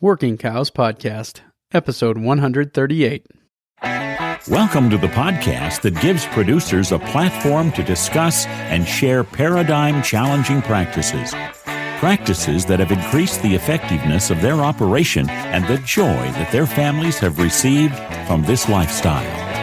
Working Cows Podcast, episode 138. Welcome to the podcast that gives producers a platform to discuss and share paradigm-challenging practices. Practices that have increased the effectiveness of their operation and the joy that their families have received from this lifestyle.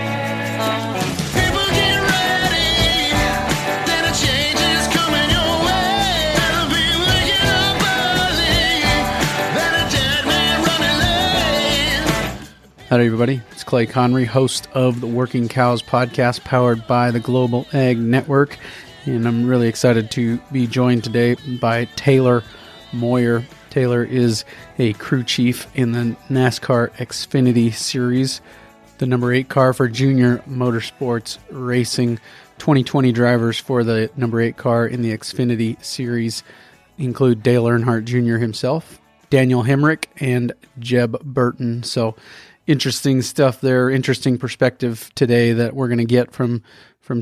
Howdy, everybody. It's Clay Conry, host of the Working Cows Podcast, powered by the Global Ag Network. And I'm really excited to be joined today by Taylor Moyer. Taylor is a crew chief in the NASCAR Xfinity Series, the number 8 car for Junior Motorsports Racing. 2020 drivers for the number 8 car in the Xfinity Series include Dale Earnhardt Jr. himself, Daniel Hemrick, and Jeb Burton. So interesting stuff there, interesting perspective today that we're going to get from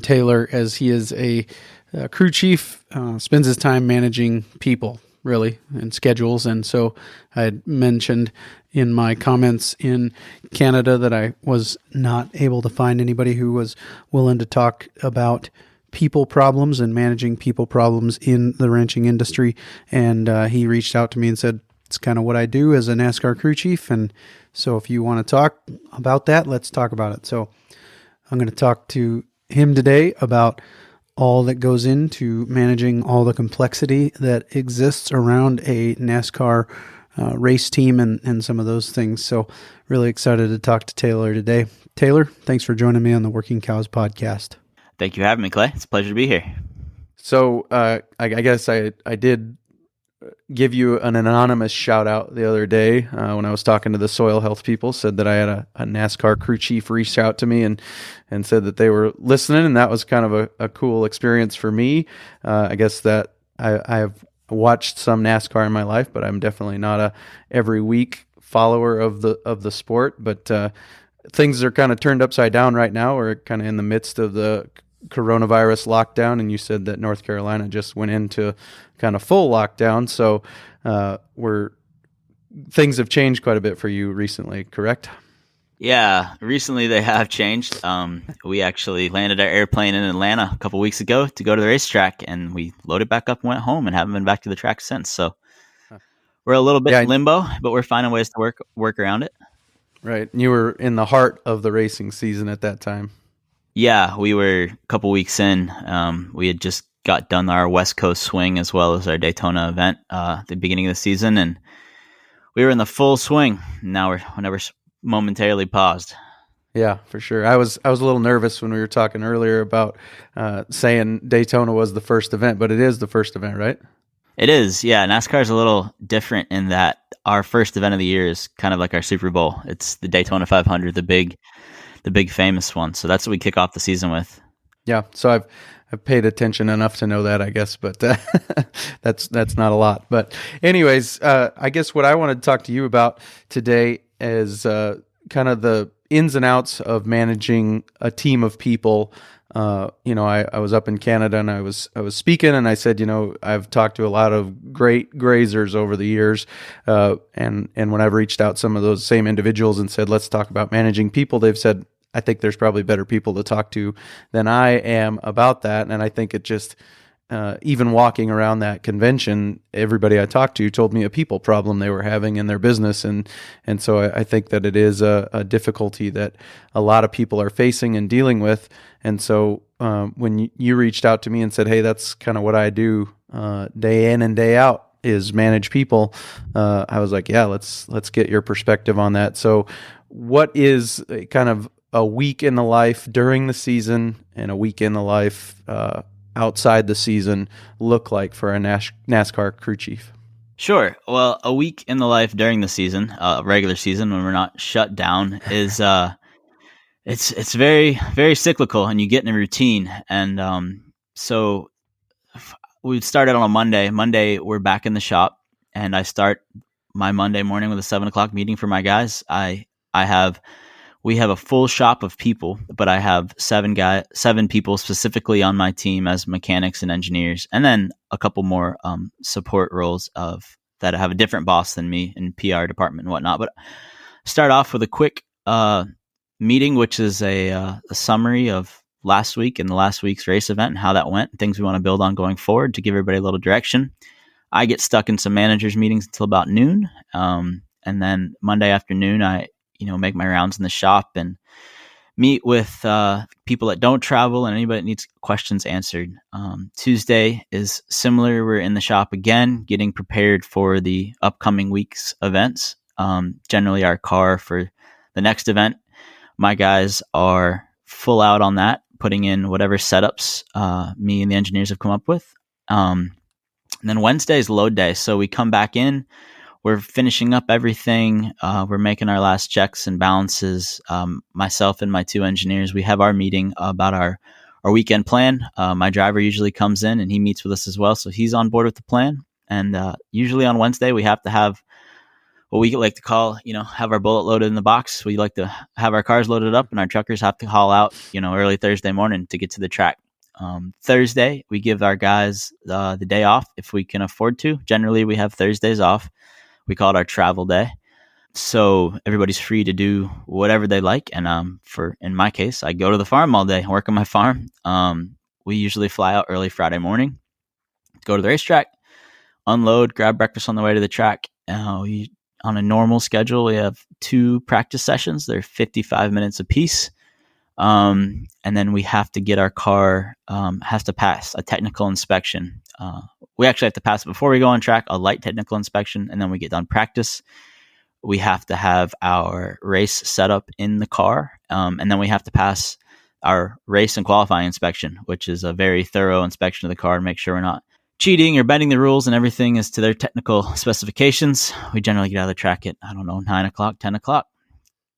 Taylor, as he is a crew chief, spends his time managing people, really, and schedules. And so I had mentioned in my comments in Canada that I was not able to find anybody who was willing to talk about people problems and managing people problems in the ranching industry. And he reached out to me and said, it's kind of what I do as a NASCAR crew chief. And so if you want to talk about that, let's talk about it. So I'm going to talk to him today about all that goes into managing all the complexity that exists around a NASCAR race team and some of those things. So really excited to talk to Taylor today. Taylor, thanks for joining me on the Working Cows Podcast. Thank you for having me, Clay. It's a pleasure to be here. So I guess I did give you an anonymous shout out the other day when I was talking to the soil health people. Said that I had a NASCAR crew chief reach out to me and said that they were listening, and that was kind of a cool experience for me. I guess that I've watched some NASCAR in my life, but I'm definitely not a every week follower of the sport. But things are kind of turned upside down right now. We're kind of in the midst of the coronavirus lockdown, and you said that North Carolina just went into kind of full lockdown. So things have changed quite a bit for you recently, correct? Yeah, recently they have changed. We actually landed our airplane in Atlanta a couple weeks ago to go to the racetrack, and we loaded back up and went home and haven't been back to the track since. So we're a little bit in limbo, but we're finding ways to work around it. Right. You were in the heart of the racing season at that time. Yeah, we were a couple weeks in. We had just got done our West Coast swing as well as our Daytona event at the beginning of the season, and we were in the full swing. Now we're momentarily paused. Yeah, for sure. I was a little nervous when we were talking earlier about saying Daytona was the first event, but it is the first event, right? It is, yeah. NASCAR is a little different in that our first event of the year is kind of like our Super Bowl. It's the Daytona 500, the big famous one. So that's what we kick off the season with. Yeah. So I've paid attention enough to know that, I guess, but that's not a lot. But anyways, I guess what I wanted to talk to you about today is kind of the ins and outs of managing a team of people. I was up in Canada and I was speaking, and I said, I've talked to a lot of great grazers over the years. And when I've reached out some of those same individuals and said, let's talk about managing people, they've said, I think there's probably better people to talk to than I am about that. And I think it just, even walking around that convention, everybody I talked to told me a people problem they were having in their business. And so I think that it is a difficulty that a lot of people are facing and dealing with. And so when you reached out to me and said, hey, that's kind of what I do day in and day out, is manage people, I was like, yeah, let's get your perspective on that. So what is kind of a week in the life during the season and a week in the life outside the season look like for a NASCAR crew chief? Sure. Well, a week in the life during the season, regular season, when we're not shut down, is it's very, very cyclical, and you get in a routine. And so we started on a Monday. Monday, we're back in the shop, and I start my Monday morning with a 7:00 meeting for my guys. We have a full shop of people, but I have seven people specifically on my team as mechanics and engineers, and then a couple more support roles of that have a different boss than me in PR department and whatnot. But start off with a quick meeting, which is a summary of last week and the last week's race event and how that went, and things we want to build on going forward to give everybody a little direction. I get stuck in some managers meetings until about noon. And then Monday afternoon, I, make my rounds in the shop and meet with people that don't travel and anybody that needs questions answered. Tuesday is similar. We're in the shop again, getting prepared for the upcoming week's events. Generally our car for the next event, my guys are full out on that, putting in whatever setups me and the engineers have come up with. And then Wednesday is load day. So we come back in, we're finishing up everything. We're making our last checks and balances. Myself and my two engineers, we have our meeting about our weekend plan. My driver usually comes in and he meets with us as well. So he's on board with the plan. And usually on Wednesday, we have to have what we like to call, have our bullet loaded in the box. We like to have our cars loaded up and our truckers have to haul out, early Thursday morning to get to the track. Thursday, we give our guys the day off if we can afford to. Generally, we have Thursdays off. We call it our travel day. So everybody's free to do whatever they like. And in my case, I go to the farm all day, work on my farm. We usually fly out early Friday morning, go to the racetrack, unload, grab breakfast on the way to the track. On a normal schedule, we have 2 practice sessions. They're 55 minutes apiece. And then we have to get our car, has to pass a technical inspection. We actually have to pass before we go on track, a light technical inspection, and then we get done practice. We have to have our race set up in the car, and then we have to pass our race and qualifying inspection, which is a very thorough inspection of the car to make sure we're not cheating or bending the rules and everything is to their technical specifications. We generally get out of the track at, 9 o'clock, 10 o'clock,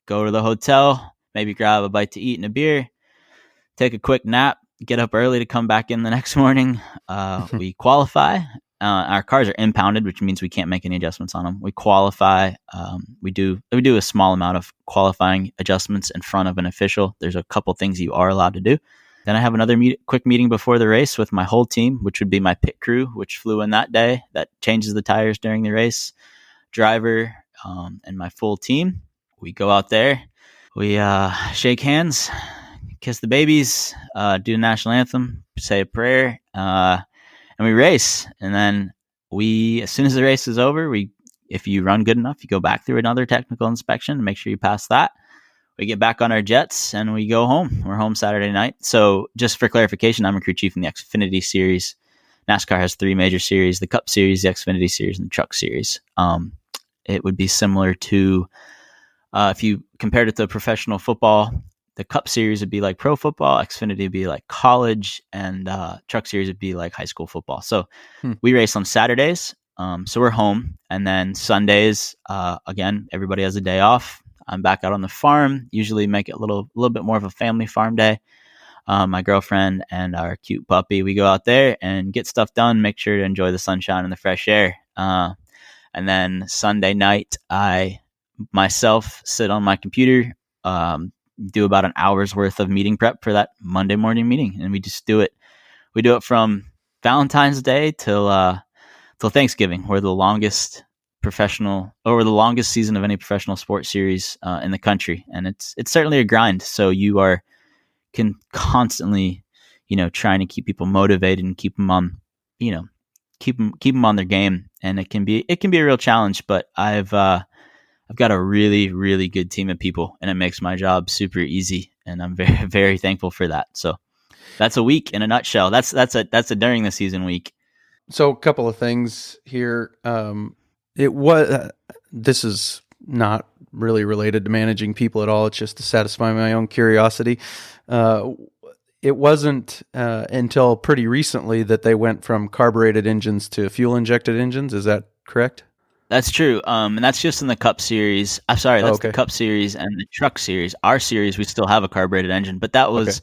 go to the hotel, maybe grab a bite to eat and a beer, take a quick nap, get up early to come back in the next morning. We qualify. Our cars are impounded, which means we can't make any adjustments on them. We qualify. We do a small amount of qualifying adjustments in front of an official. There's a couple things you are allowed to do. Then I have another quick meeting before the race with my whole team, which would be my pit crew, which flew in that day, that changes the tires during the race, driver, and my full team. We go out there. We shake hands, kiss the babies, do the national anthem, say a prayer, and we race. And then as soon as the race is over, if you run good enough, you go back through another technical inspection to make sure you pass that. We get back on our jets and we go home. We're home Saturday night. So just for clarification, I'm a crew chief in the Xfinity Series. NASCAR has 3 major series: the Cup Series, the Xfinity Series, and the Truck Series. It would be similar to if you compared it to professional football. The Cup Series would be like pro football, Xfinity would be like college, and Truck Series would be like high school football. So we race on Saturdays, so we're home. And then Sundays, again, everybody has a day off. I'm back out on the farm, usually make it a little bit more of a family farm day. My girlfriend and our cute puppy, we go out there and get stuff done, make sure to enjoy the sunshine and the fresh air. And then Sunday night, I myself sit on my computer, do about an hour's worth of meeting prep for that Monday morning meeting. And we just do it. We do it from Valentine's Day till Thanksgiving. We're the longest the longest season of any professional sports series in the country. And it's certainly a grind. So you can constantly, trying to keep people motivated and keep them on, keep them on their game. And it can be a real challenge, but I've got a really, really good team of people, and it makes my job super easy. And I'm very, very thankful for that. So that's a week in a nutshell. That's a during the season week. So a couple of things here. This is not really related to managing people at all. It's just to satisfy my own curiosity. It wasn't until pretty recently that they went from carbureted engines to fuel-injected engines. Is that correct? That's true. And that's just in the Cup Series. I'm sorry, that's the Cup Series and the Truck Series. Our series, we still have a carbureted engine, but that was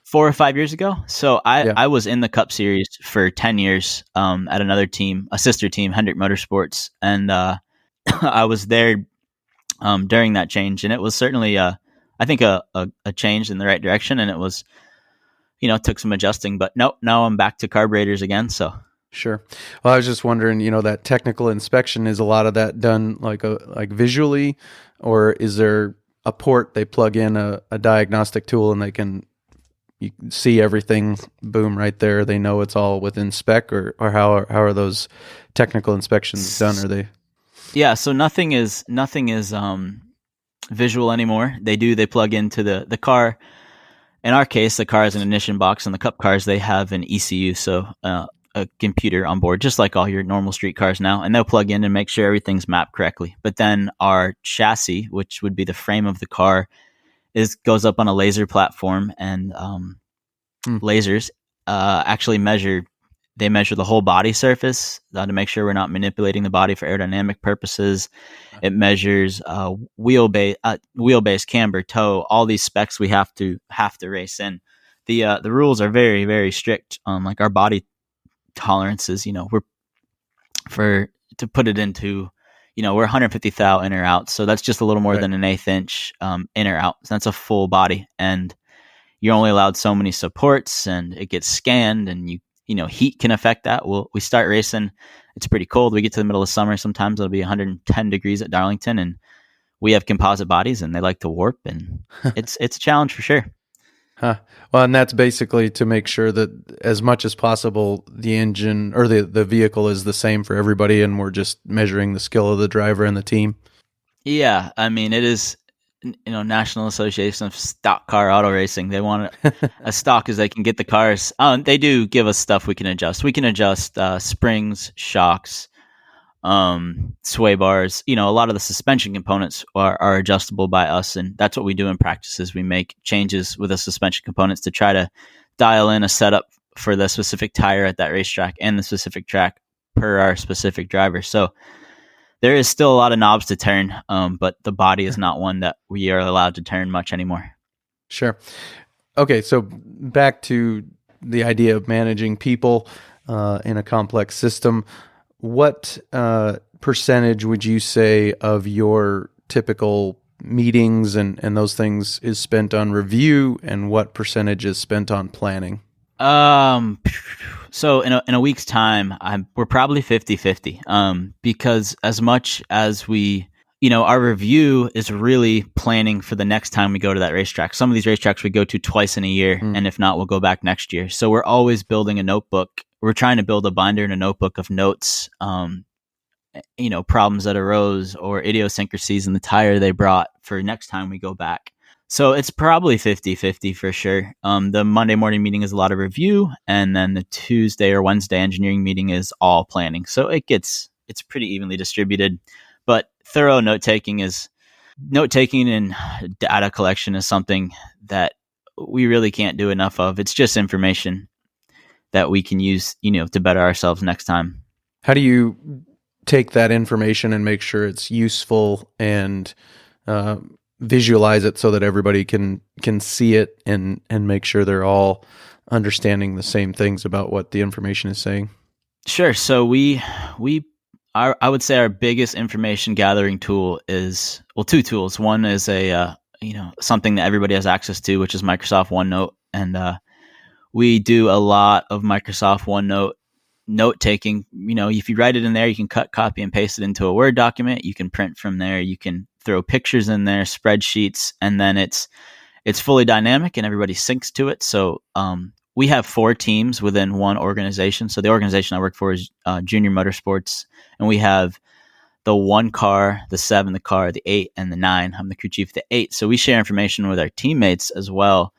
4 or 5 years ago. So I was in the Cup Series for 10 years at another team, a sister team, Hendrick Motorsports. And I was there during that change. And it was certainly, I think, a change in the right direction. And it was, took some adjusting. But now I'm back to carburetors again. So Sure. Well, I was just wondering, that technical inspection, is a lot of that done like visually, or is there a port they plug in a diagnostic tool and you can see everything, boom, right there. They know it's all within spec, or how are those technical inspections done? Are they? Yeah, so nothing is visual anymore. They plug into the car. In our case, the car has an ignition box, and the Cup cars, they have an ECU, so a computer on board, just like all your normal street cars now, and they'll plug in and make sure everything's mapped correctly. But then our chassis, which would be the frame of the car, goes up on a laser platform, and lasers actually measure the whole body surface to make sure we're not manipulating the body for aerodynamic purposes. It measures wheelbase, camber, toe, all these specs we have to race in. The rules are very, very strict on like our body tolerances. To put it into, we're 150 thou in or out, so that's just a little more Right. than an eighth inch in or out. So that's a full body, and you're only allowed so many supports, and it gets scanned, and heat can affect that. We start racing, it's pretty cold. We get to the middle of summer, sometimes it'll be 110 degrees at Darlington, and we have composite bodies, and they like to warp, and it's a challenge for sure. Huh. Well, and that's basically to make sure that as much as possible, the engine or the vehicle is the same for everybody, and we're just measuring the skill of the driver and the team. Yeah, I mean, it is, National Association of Stock Car Auto Racing. They want it as stock as they can get the cars. They do give us stuff we can adjust. We can adjust springs, shocks, sway bars. A lot of the suspension components are adjustable by us, and that's what we do in practices. We make changes with the suspension components to try to dial in a setup for the specific tire at that racetrack and the specific track per our specific driver. So there is still a lot of knobs to turn, but the body is not one that we are allowed to turn much anymore. Sure. Okay, so back to the idea of managing people in a complex system. What percentage would you say of your typical meetings and those things is spent on review, and what percentage is spent on planning? So in a week's time, we're probably 50-50. Because as much as we, our review is really planning for the next time we go to that racetrack. Some of these racetracks we go to twice in a year, and if not, we'll go back next year. So we're always building a notebook. We're trying to build a binder and a notebook of notes, problems that arose or idiosyncrasies in the tire they brought for next time we go back. So it's probably 50-50 for sure. The Monday morning meeting is a lot of review, and then the Tuesday or Wednesday engineering meeting is all planning. So it's pretty evenly distributed, but thorough note-taking and data collection is something that we really can't do enough of. It's just information that we can use, to better ourselves next time. How do you take that information and make sure it's useful and visualize it so that everybody can see it and make sure they're all understanding the same things about what the information is saying? Sure. So I would say our biggest information gathering tool is, two tools. One is something that everybody has access to, which is Microsoft OneNote. And we do a lot of Microsoft OneNote note taking. If you write it in there, you can cut, copy, and paste it into a Word document. You can print from there. You can throw pictures in there, spreadsheets, and then it's fully dynamic and everybody syncs to it. So we have 4 teams within one organization. So the organization I work for is Junior Motorsports, and we have the 1 car, the 7, the car, the 8, and the 9. I'm the crew chief of the 8. So we share information with our teammates as well.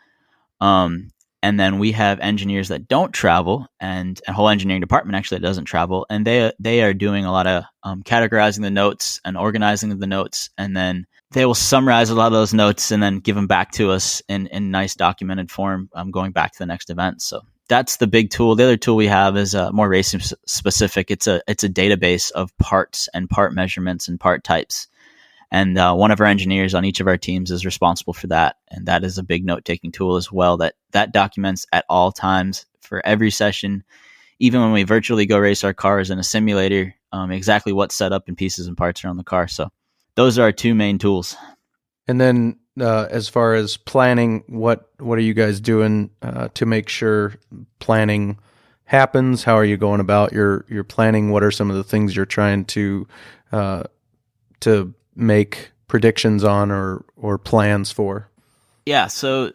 And then we have engineers that don't travel, and a whole engineering department actually that doesn't travel, and they are doing a lot of categorizing the notes and organizing the notes, and then they will summarize a lot of those notes and then give them back to us in nice documented form, going back to the next event. So that's the big tool. The other tool we have is more racing specific. It's a database of parts and part measurements and part types. And one of our engineers on each of our teams is responsible for that. And that is a big note-taking tool as well that documents at all times for every session, even when we virtually go race our cars in a simulator, exactly what setup and pieces and parts are on the car. So those are our 2 main tools. And then as far as planning, what are you guys doing to make sure planning happens? How are you going about your planning? What are some of the things you're trying to make predictions on or plans for? Yeah, so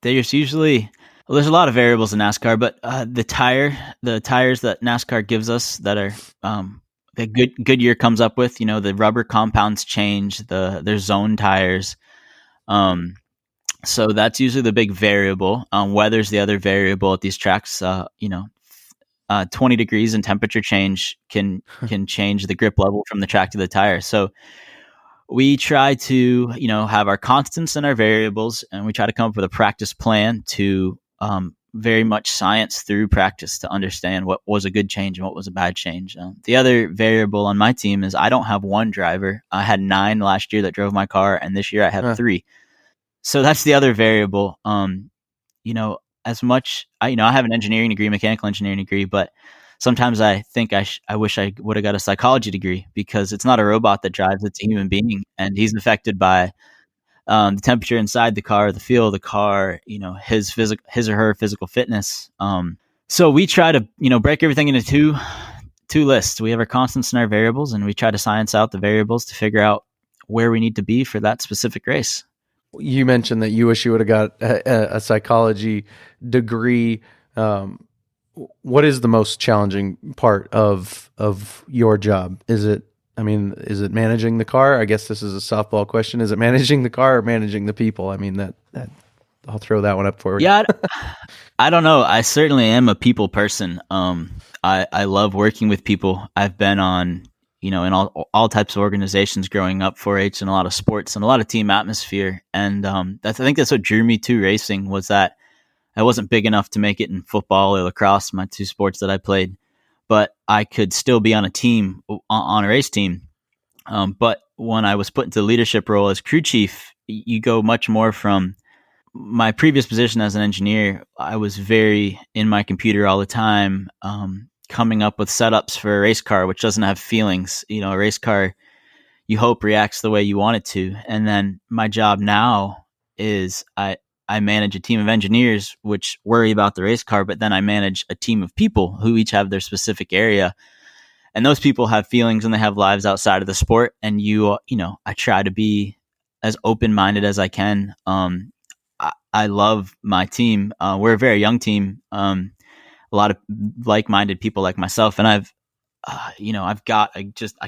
there's usually there's a lot of variables in NASCAR, but the tires that NASCAR gives us that are that Goodyear comes up with, the rubber compounds change, their zone tires. So that's usually the big variable. Weather's the other variable at these tracks. 20 degrees and temperature change can change the grip level from the track to the tire. So we try to, have our constants and our variables, and we try to come up with a practice plan to very much science through practice to understand what was a good change and what was a bad change. The other variable on my team is I don't have one driver. I had 9 last year that drove my car, and this year I have 3. So that's the other variable. As much, I have an engineering degree, mechanical engineering degree, but sometimes I think I wish I would have got a psychology degree, because it's not a robot that drives, it's a human being, and he's affected by the temperature inside the car, the feel of the car, his or her physical fitness. So we try to, break everything into two lists. We have our constants and our variables, and we try to science out the variables to figure out where we need to be for that specific race. You mentioned that you wish you would have got a psychology degree. What is the most challenging part of your job? Is it managing the car? I guess this is a softball question. Is it managing the car or managing the people? I mean, that I'll throw that one up for you. Yeah, I don't know. I certainly am a people person. I love working with people. I've been on, in all types of organizations growing up, 4-H and a lot of sports and a lot of team atmosphere. And I think that's what drew me to racing, was that I wasn't big enough to make it in football or lacrosse, my 2 sports that I played, but I could still be on a team, on a race team. But when I was put into the leadership role as crew chief, you go much more from my previous position as an engineer. I was very in my computer all the time, coming up with setups for a race car, which doesn't have feelings. A race car, you hope, reacts the way you want it to. And then my job now is I manage a team of engineers which worry about the race car, but then I manage a team of people who each have their specific area. And those people have feelings and they have lives outside of the sport. And I try to be as open-minded as I can. I love my team. We're a very young team. A lot of like-minded people like myself. And I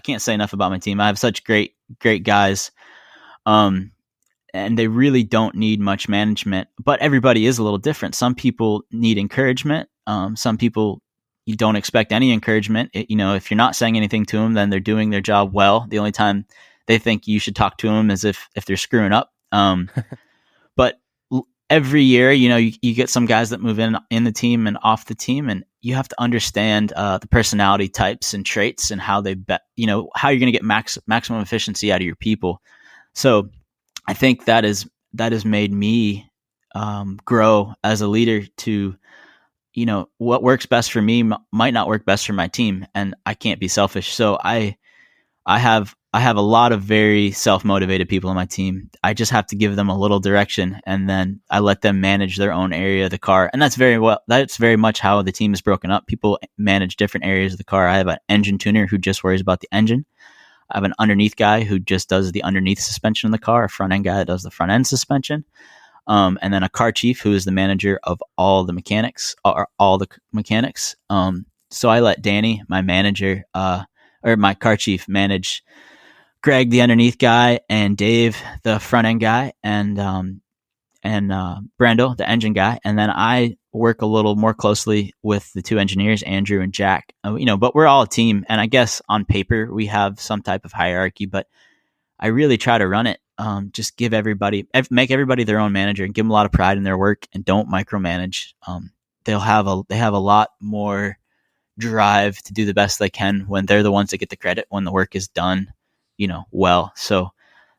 can't say enough about my team. I have such great guys. And they really don't need much management, but everybody is a little different. Some people need encouragement. Some people, you don't expect any encouragement. If you're not saying anything to them, then they're doing their job well. The only time they think you should talk to them is if they're screwing up. But every year, you get some guys that move in the team and off the team, and you have to understand the personality types and traits and how how you're going to get maximum efficiency out of your people. So I think that has made me grow as a leader to, what works best for me might not work best for my team, and I can't be selfish. So I have a lot of very self-motivated people on my team. I just have to give them a little direction, and then I let them manage their own area of the car. And that's very much how the team is broken up. People manage different areas of the car. I have an engine tuner who just worries about the engine. I have an underneath guy who just does the underneath suspension in the car, a front end guy that does the front end suspension, and then a car chief who is the manager of all the mechanics. So I let Danny, my manager, or my car chief, manage Greg, the underneath guy, and Dave, the front end guy, and Brando, the engine guy. And then I work a little more closely with the 2 engineers, Andrew and Jack, but we're all a team. And I guess on paper we have some type of hierarchy, but I really try to run it. Just make everybody their own manager and give them a lot of pride in their work, and don't micromanage. They have a lot more drive to do the best they can when they're the ones that get the credit when the work is done, well. So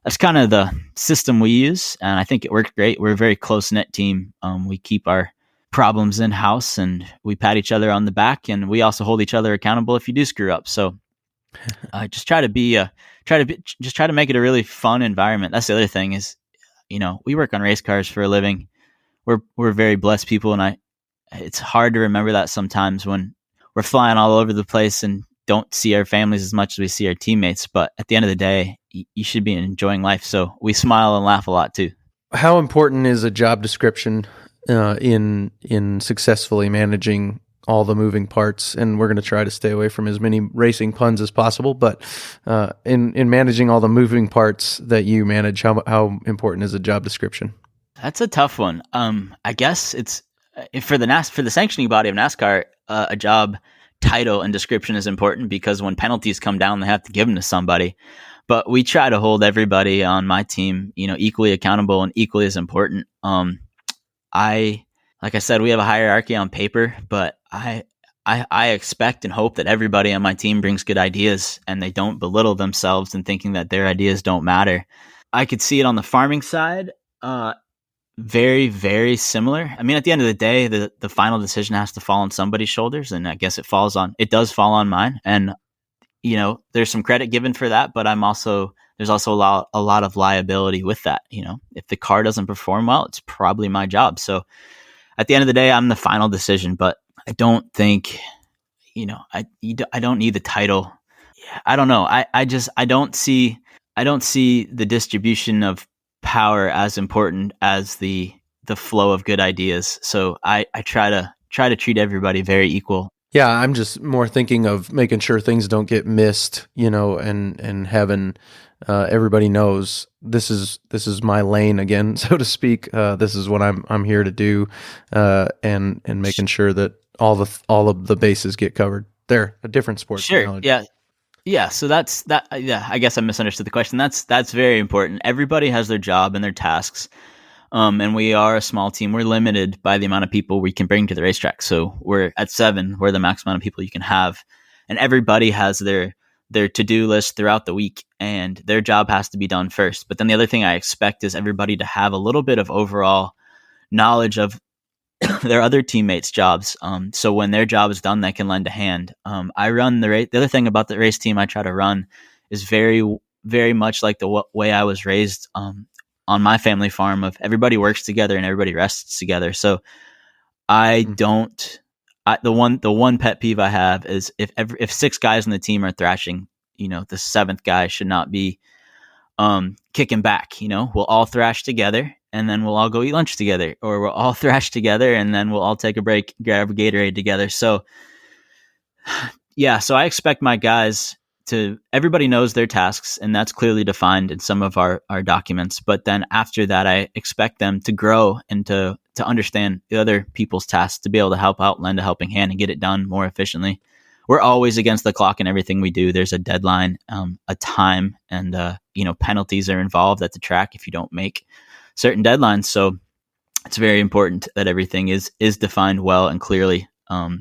that's kind of the system we use, and I think it worked great. We're a very close-knit team. We keep our problems in-house, and we pat each other on the back, and we also hold each other accountable if you do screw up. So just try to make it a really fun environment. That's the other thing is, we work on race cars for a living. We're very blessed people, and it's hard to remember that sometimes when we're flying all over the place and don't see our families as much as we see our teammates. But at the end of the day, you should be enjoying life. So we smile and laugh a lot too. How important is a job description in successfully managing all the moving parts? And we're going to try to stay away from as many racing puns as possible, but in managing all the moving parts that you manage, how important is a job description? That's a tough one. I guess it's for the sanctioning body of NASCAR, a job title and description is important because when penalties come down, they have to give them to somebody. But we try to hold everybody on my team, equally accountable and equally as important. Like I said, we have a hierarchy on paper, but I expect and hope that everybody on my team brings good ideas and they don't belittle themselves in thinking that their ideas don't matter. I could see it on the farming side. Very, very similar. I mean, at the end of the day, the final decision has to fall on somebody's shoulders, and I guess it does fall on mine. And there's some credit given for that, but there's also a lot of liability with that. If the car doesn't perform well, it's probably my job. So at the end of the day, I'm the final decision, but I don't think, I don't need the title. I don't know. I don't see the distribution of power as important as the flow of good ideas. So I try to treat everybody very equal. Yeah, I'm just more thinking of making sure things don't get missed, and having everybody knows this is my lane again, so to speak. This is what I'm here to do, and making sure that all of the bases get covered. They're a different sport. Sure. Technology. Yeah. So that's that. Yeah. I guess I misunderstood the question. That's very important. Everybody has their job and their tasks. And we are a small team. We're limited by the amount of people we can bring to the racetrack. So we're at 7. We're the max amount of people you can have. And everybody has their to-do list throughout the week, and their job has to be done first. But then the other thing I expect is everybody to have a little bit of overall knowledge of their other teammates' jobs. So when their job is done, they can lend a hand. I run the race. The other thing about the race team I try to run is very, very much like the way I was raised on my family farm, of everybody works together and everybody rests together. So the one pet peeve I have is if 6 guys on the team are thrashing, the 7th guy should not be kicking back. We'll all thrash together and then we'll all go eat lunch together, or we'll all thrash together and then we'll all take a break, grab a Gatorade together. So yeah, so I expect my guys everybody knows their tasks, and that's clearly defined in some of our documents. But then after that, I expect them to grow and to understand the other people's tasks, to be able to help out, lend a helping hand, and get it done more efficiently. We're always against the clock in everything we do. There's a deadline, a time, and penalties are involved at the track if you don't make certain deadlines. So it's very important that everything is defined well and clearly.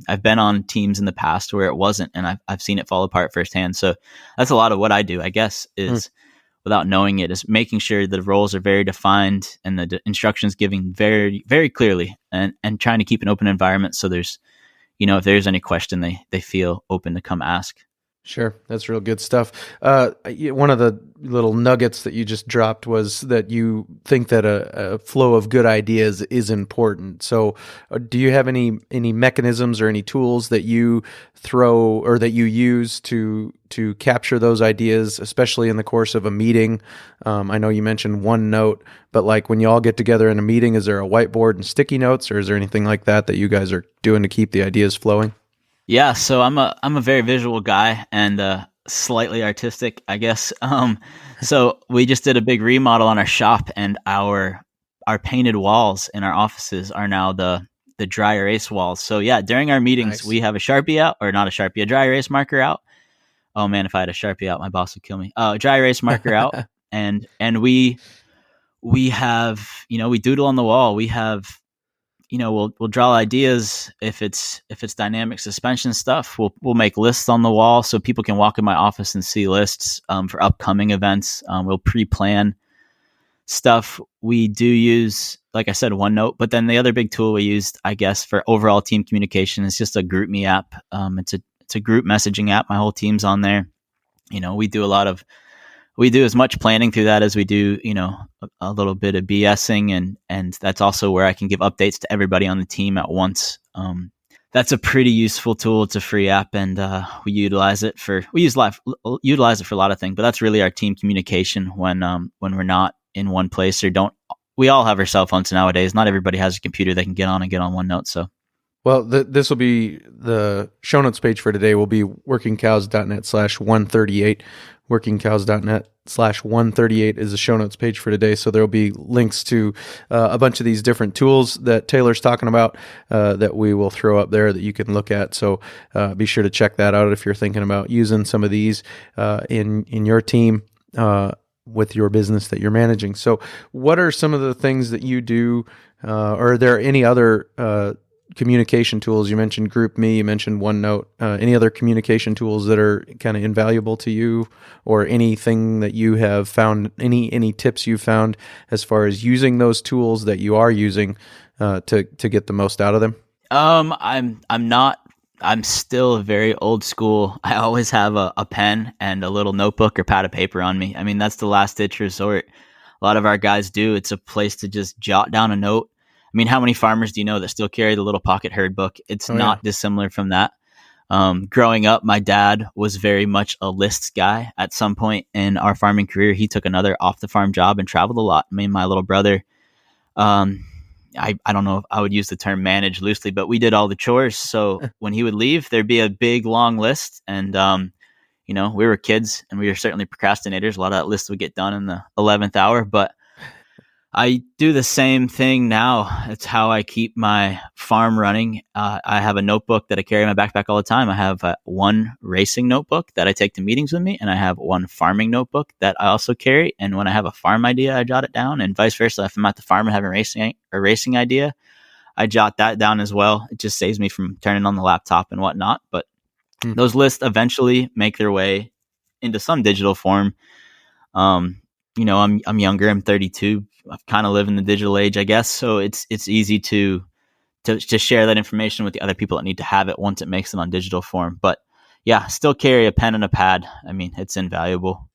I've been on teams in the past where it wasn't, and I've seen it fall apart firsthand. So that's a lot of what I do, I guess, is without knowing it, is making sure the roles are very defined and the instructions given very, very clearly, and trying to keep an open environment. So there's, if there's any question, they feel open to come ask. Sure. That's real good stuff. One of the little nuggets that you just dropped was that you think that a flow of good ideas is important. So do you have any mechanisms or any tools that you throw or that you use to capture those ideas, especially in the course of a meeting? I know you mentioned OneNote, but like when you all get together in a meeting, is there a whiteboard and sticky notes, or is there anything like that you guys are doing to keep the ideas flowing? Yeah, so I'm a very visual guy and slightly artistic, I guess. So we just did a big remodel on our shop, and our painted walls in our offices are now the dry erase walls. So yeah, during our meetings, we have a Sharpie out, or not a Sharpie, a dry erase marker out. Oh man, if I had a Sharpie out, my boss would kill me. Dry erase marker out, and we have, we doodle on the wall. We have, we'll draw ideas. If it's dynamic suspension stuff, we'll make lists on the wall so people can walk in my office and see lists for upcoming events. We'll pre-plan stuff. We do use, like I said, OneNote, but then the other big tool we used, I guess, for overall team communication is just a GroupMe app. It's a group messaging app. My whole team's on there. We do as much planning through that as we do, a little bit of BSing, and that's also where I can give updates to everybody on the team at once. That's a pretty useful tool. It's a free app, and we utilize it for utilize it for a lot of things. But that's really our team communication when we're not in one place or don't. We all have our cell phones nowadays. Not everybody has a computer they can get on OneNote. So, well, this will be the show notes page for today. Will be workingcows.net/138. Workingcows.net/138 is the show notes page for today. So there will be links to a bunch of these different tools that Taylor's talking about that we will throw up there that you can look at. So be sure to check that out if you're thinking about using some of these in your team with your business that you're managing. So what are some of the things that you do, or are there any other communication tools? You mentioned GroupMe, you mentioned OneNote. Any other communication tools that are kind of invaluable to you, or anything that you have found, any tips you found as far as using those tools that you are using to get the most out of them? I'm still very old school. I always have a pen and a little notebook or pad of paper on me. I mean, that's the last ditch resort. A lot of our guys do. It's a place to just jot down a note. I mean, how many farmers do you know that still carry the little pocket herd book? It's not dissimilar from that. Growing up, my dad was very much a lists guy. At some point in our farming career, he took another off-the-farm job and traveled a lot. Me and my little brother, I don't know if I would use the term manage loosely, but we did all the chores. So when he would leave, there'd be a big, long list. And, we were kids and we were certainly procrastinators. A lot of that list would get done in the 11th hour, but I do the same thing now. It's how I keep my farm running. I have a notebook that I carry in my backpack all the time. I have one racing notebook that I take to meetings with me, and I have one farming notebook that I also carry. And when I have a farm idea, I jot it down, and vice versa. If I'm at the farm and have a racing idea, I jot that down as well. It just saves me from turning on the laptop and whatnot. But those lists eventually make their way into some digital form. I'm younger. I'm 32. I've kind of lived in the digital age, I guess. So it's easy to share that information with the other people that need to have it once it makes it on digital form. But yeah, still carry a pen and a pad. I mean, it's invaluable.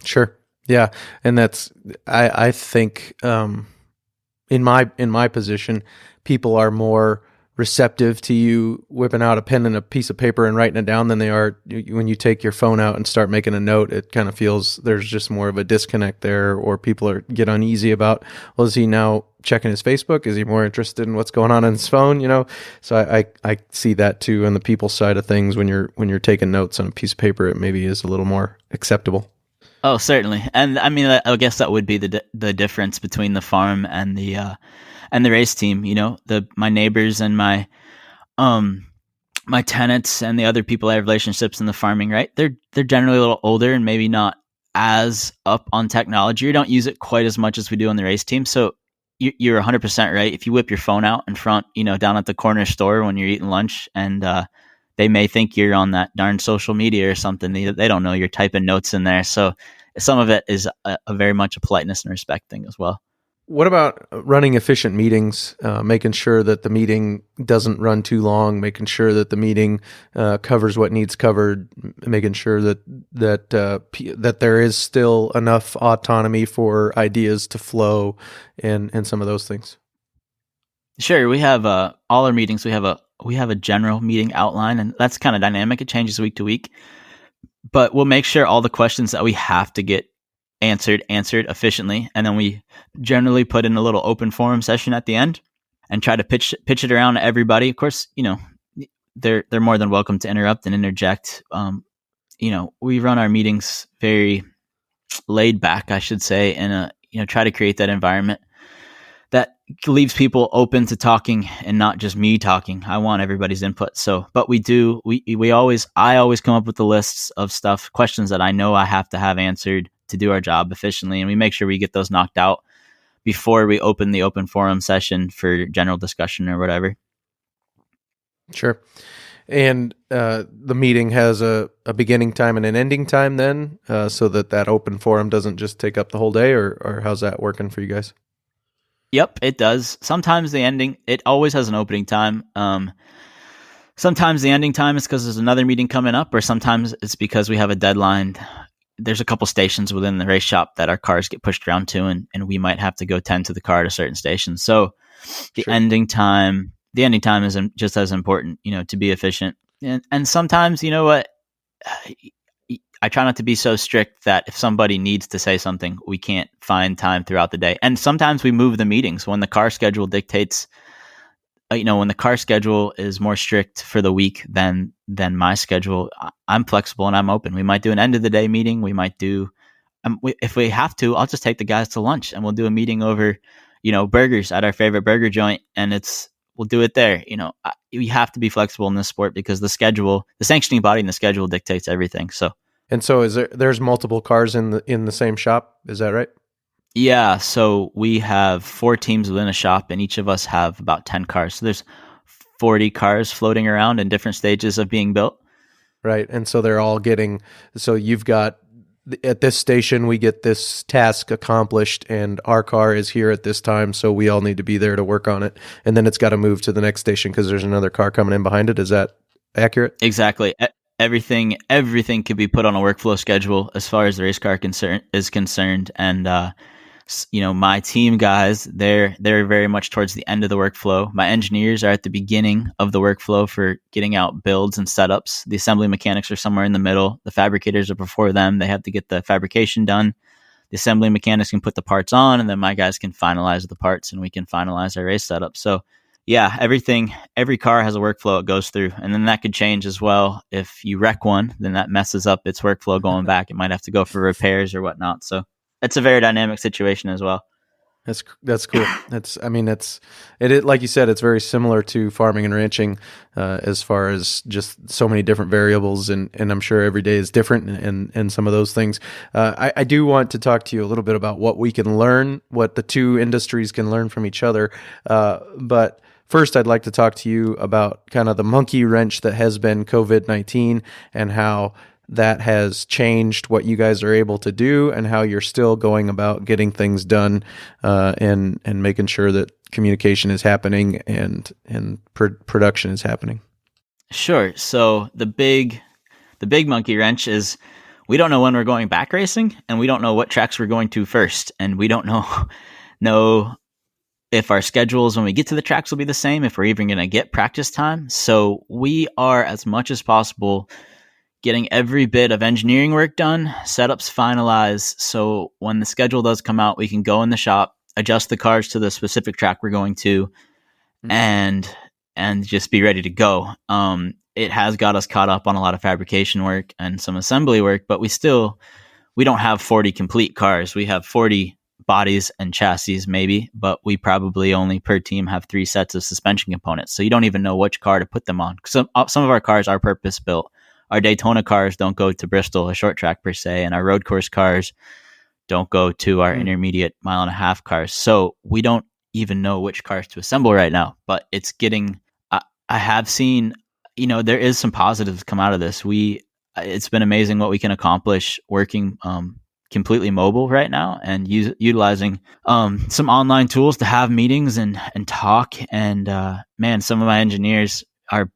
Sure. Yeah. And I think, in my position, people are more receptive to you whipping out a pen and a piece of paper and writing it down than they are when you take your phone out and start making a note. It kind of feels there's just more of a disconnect there, or people get uneasy about, well, is he now checking his Facebook? Is he more interested in what's going on his phone? So I see that too on the people side of things. When you're taking notes on a piece of paper, it maybe is a little more acceptable. Oh, certainly. And I mean, I guess that would be the difference between the farm and the race team. My neighbors and my tenants and the other people I have relationships in the farming, right? They're generally a little older and maybe not as up on technology. You don't use it quite as much as we do on the race team. So you're 100% right. If you whip your phone out in front, down at the corner store when you're eating lunch, and they may think you're on that darn social media or something. They don't know you're typing notes in there. So some of it is a very much a politeness and respect thing as well. What about running efficient meetings, making sure that the meeting doesn't run too long, making sure that the meeting covers what needs covered, making sure that there is still enough autonomy for ideas to flow, and some of those things? Sure. We have all our meetings. We have a general meeting outline, and that's kind of dynamic. It changes week to week, but we'll make sure all the questions that we have to get answered efficiently, and then we generally put in a little open forum session at the end and try to pitch it around to everybody. Of course, they're more than welcome to interrupt and interject. We run our meetings very laid back, I should say, and try to create that environment that leaves people open to talking and not just me talking. I want everybody's input. So, but I always come up with the lists of questions that I know I have to have answered to do our job efficiently. And we make sure we get those knocked out before we open the open forum session for general discussion or whatever. Sure. And the meeting has a beginning time and an ending time then, so that open forum doesn't just take up the whole day, or how's that working for you guys? Yep, it does. Sometimes it always has an opening time. Sometimes the ending time is because there's another meeting coming up, or sometimes it's because we have a deadline there's a couple stations within the race shop that our cars get pushed around to, and we might have to go tend to the car at a certain station. So the Sure. ending time is just as important, to be efficient. And sometimes, you know what, I try not to be so strict that if somebody needs to say something, we can't find time throughout the day. And sometimes we move the meetings when the car schedule dictates. When the car schedule is more strict for the week than my schedule, I'm flexible and I'm open. We might do an end of the day meeting. We might do, if we have to, I'll just take the guys to lunch and we'll do a meeting over, burgers at our favorite burger joint, and we'll do it there. You have to be flexible in this sport because the sanctioning body and the schedule dictates everything. So. And so there's multiple cars in the same shop, is that right? Yeah, so we have 4 teams within a shop, and each of us have about 10 cars. So there's 40 cars floating around in different stages of being built. Right, and so they're all so you've got, at this station, we get this task accomplished, and our car is here at this time, so we all need to be there to work on it. And then it's got to move to the next station because there's another car coming in behind it. Is that accurate? Exactly. Everything could be put on a workflow schedule as far as the race car is concerned. And, my team guys, they're very much towards the end of the workflow. My engineers are at the beginning of the workflow for getting out builds and setups. The assembly mechanics are somewhere in the middle. The fabricators are before them. They have to get the fabrication done. The assembly mechanics can put the parts on, and then my guys can finalize the parts, and we can finalize our race setup. So yeah, every car has a workflow it goes through, and then that could change as well. If you wreck one, then that messes up its workflow going back. It might have to go for repairs or whatnot. So it's a very dynamic situation as well. That's cool. It like you said, it's very similar to farming and ranching as far as just so many different variables, and I'm sure every day is different and some of those things. I do want to talk to you a little bit about what we can learn, what the two industries can learn from each other. But first, I'd like to talk to you about kind of the monkey wrench that has been COVID-19 and how that has changed what you guys are able to do and how you're still going about getting things done and making sure that communication is happening and production is happening. Sure. So the big monkey wrench is we don't know when we're going back racing, and we don't know what tracks we're going to first, and we don't know if our schedules when we get to the tracks will be the same, if we're even going to get practice time. So we are, as much as possible, getting every bit of engineering work done, setups finalized, so when the schedule does come out, we can go in the shop, adjust the cars to the specific track we're going to, and just be ready to go. It has got us caught up on a lot of fabrication work and some assembly work, but we don't have 40 complete cars. We have 40 bodies and chassis maybe, but we probably only per team have 3 sets of suspension components. So you don't even know which car to put them on. Some of our cars are purpose built. Our Daytona cars don't go to Bristol, a short track per se, and our road course cars don't go to our intermediate 1.5 cars. So we don't even know which cars to assemble right now, but it's getting, I have seen, there is some positives come out of this. It's been amazing what we can accomplish working completely mobile right now and utilizing some online tools to have meetings and talk. And man, some of my engineers are,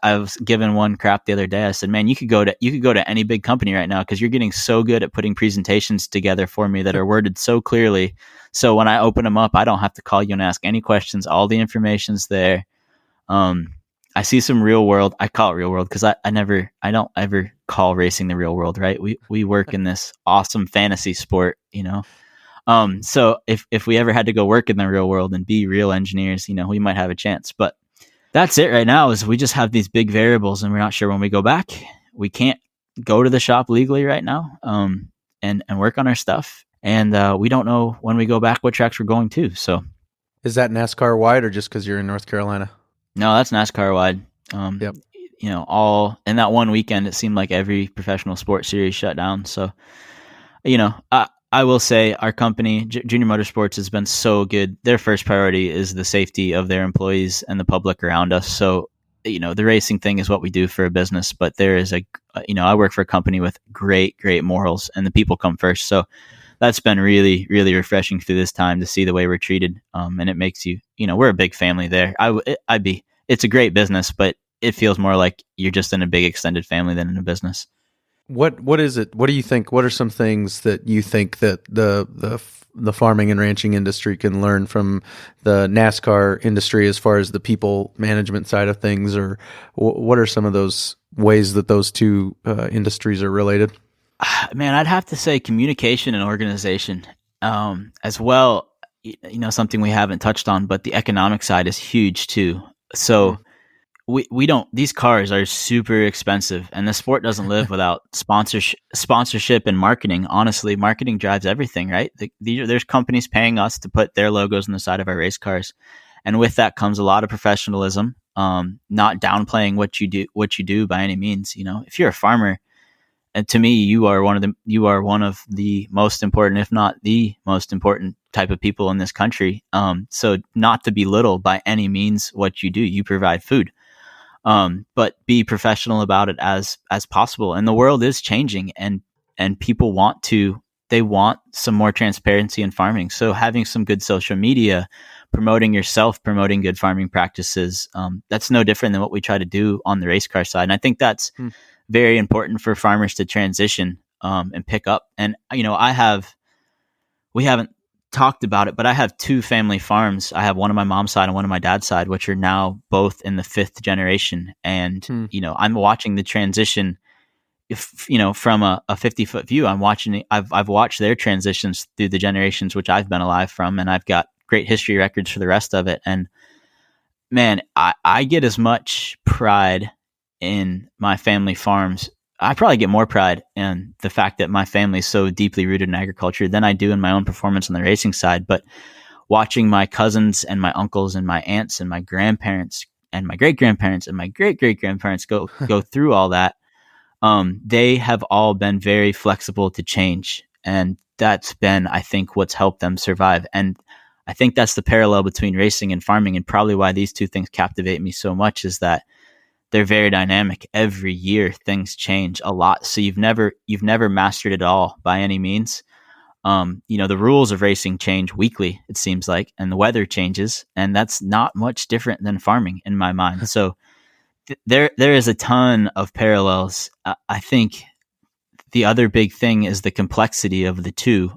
I was given one crap the other day. I said, man, you could go to any big company right now because you're getting so good at putting presentations together for me that are worded so clearly. So when I open them up, I don't have to call you and ask any questions. All the information's there. I see some real world. I call it real world because I don't ever call racing the real world, right? We work in this awesome fantasy sport, So if we ever had to go work in the real world and be real engineers, we might have a chance. But that's it right now is we just have these big variables and we're not sure when we go back. We can't go to the shop legally right now and work on our stuff. And we don't know when we go back what tracks we're going to. So is that NASCAR wide or just because you're in North Carolina? No, that's NASCAR wide. Yep. All in that one weekend, it seemed like every professional sports series shut down. So, I will say our company, Junior Motorsports, has been so good. Their first priority is the safety of their employees and the public around us. So, the racing thing is what we do for a business, but there is I work for a company with great, great morals and the people come first. So that's been really, really refreshing through this time to see the way we're treated. And it makes we're a big family there. It's a great business, but it feels more like you're just in a big extended family than in a business. What is it? What do you think? What are some things that you think that the farming and ranching industry can learn from the NASCAR industry as far as the people management side of things, or what are some of those ways that those two industries are related? Man, I'd have to say communication and organization, as well. Something we haven't touched on, but the economic side is huge too. So we don't, these cars are super expensive, and the sport doesn't live without sponsorship and marketing. Honestly, marketing drives everything, right? There's companies paying us to put their logos on the side of our race cars. And with that comes a lot of professionalism, not downplaying what you do by any means. If you're a farmer, and to me, you are one of the most important, if not the most important type of people in this country. So not to belittle by any means what you do, you provide food. But be professional about it as possible. And the world is changing, and people want some more transparency in farming. So having some good social media, promoting yourself, promoting good farming practices, that's no different than what we try to do on the race car side. And I think that's very important for farmers to transition, and pick up. And, we haven't talked about it, but I have two family farms. I have one on my mom's side and one on my dad's side, which are now both in the 5th generation. And, I'm watching the transition, from a 50-foot view. I've watched their transitions through the generations, which I've been alive from, and I've got great history records for the rest of it. And man, I get as much pride in my family farms. I probably get more pride in the fact that my family is so deeply rooted in agriculture than I do in my own performance on the racing side. But watching my cousins and my uncles and my aunts and my grandparents and my great-grandparents and my great-great-grandparents go through all that, they have all been very flexible to change. And that's been, I think, what's helped them survive. And I think that's the parallel between racing and farming, and probably why these two things captivate me so much, is that they're very dynamic. Every year things change a lot. So you've never mastered it all by any means. The rules of racing change weekly, it seems like, and the weather changes, and that's not much different than farming in my mind. So there is a ton of parallels. I think the other big thing is the complexity of the two.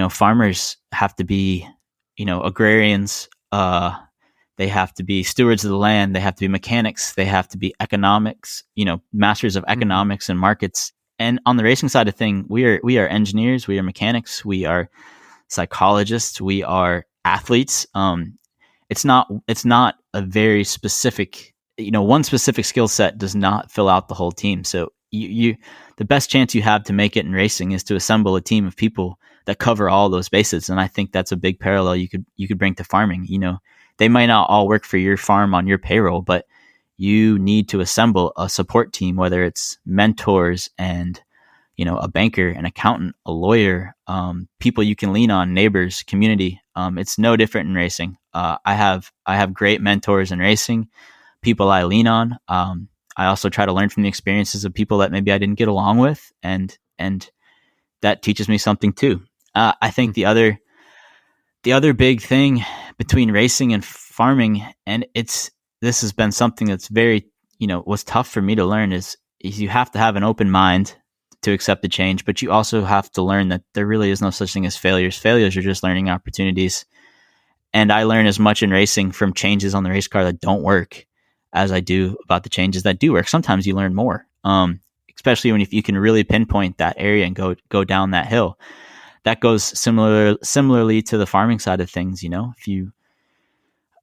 Farmers have to be, agrarians, they have to be stewards of the land. They have to be mechanics. They have to be economics, masters of economics and markets. And on the racing side of thing, we are engineers, we are mechanics, we are psychologists, we are athletes. It's not a very specific, one specific skill set does not fill out the whole team. So the best chance you have to make it in racing is to assemble a team of people that cover all those bases. And I think that's a big parallel you could bring to farming. They might not all work for your farm on your payroll, but you need to assemble a support team, whether it's mentors and, a banker, an accountant, a lawyer, people you can lean on, neighbors, community. It's no different in racing. I have great mentors in racing, people I lean on. I also try to learn from the experiences of people that maybe I didn't get along with, and that teaches me something too. I think the other big thing between racing and farming, and this has been something that's very, was tough for me to learn, is you have to have an open mind to accept the change, but you also have to learn that there really is no such thing as failures. Failures are just learning opportunities. And I learn as much in racing from changes on the race car that don't work as I do about the changes that do work. Sometimes you learn more, especially if you can really pinpoint that area and go down that hill. That goes similarly to the farming side of things.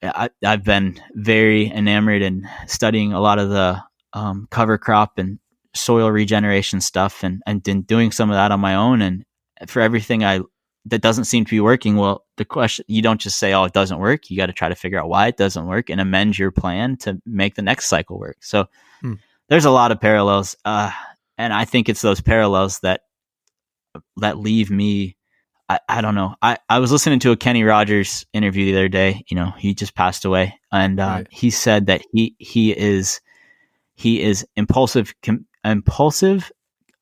I've been very enamored in studying a lot of the cover crop and soil regeneration stuff, and doing some of that on my own. And for everything that doesn't seem to be working, well, the question, you don't just say, oh, it doesn't work. You got to try to figure out why it doesn't work and amend your plan to make the next cycle work. So there's a lot of parallels. And I think it's those parallels that leave me, I don't know. I was listening to a Kenny Rogers interview the other day. He just passed away, and right. He said that he is impulsive,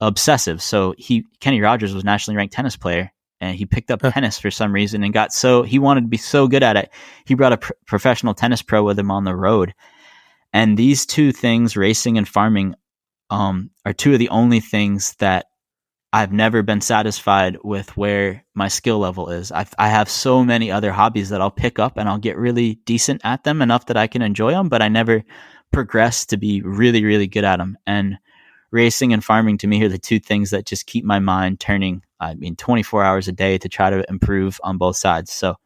obsessive. So Kenny Rogers was nationally ranked tennis player, and he picked up tennis for some reason and he wanted to be so good at it. He brought a professional tennis pro with him on the road. And these two things, racing and farming, are two of the only things that I've never been satisfied with where my skill level is. I have so many other hobbies that I'll pick up and I'll get really decent at them, enough that I can enjoy them, but I never progress to be really, really good at them. And racing and farming to me are the two things that just keep my mind turning. 24 hours a day to try to improve on both sides. So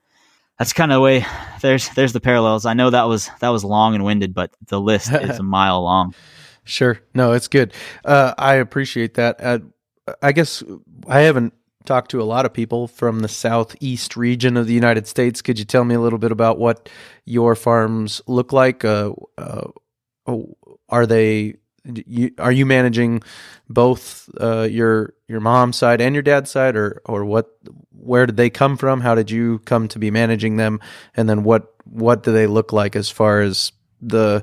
that's kind of the way. There's the parallels. I know that was long and winded, but the list is a mile long. Sure. No, it's good. I appreciate that. I guess I haven't talked to a lot of people from the southeast region of the United States. Could you tell me a little bit about what your farms look like? Are you managing both your mom's side and your dad's side, or what? Where did they come from? How did you come to be managing them? And then what do they look like as far as the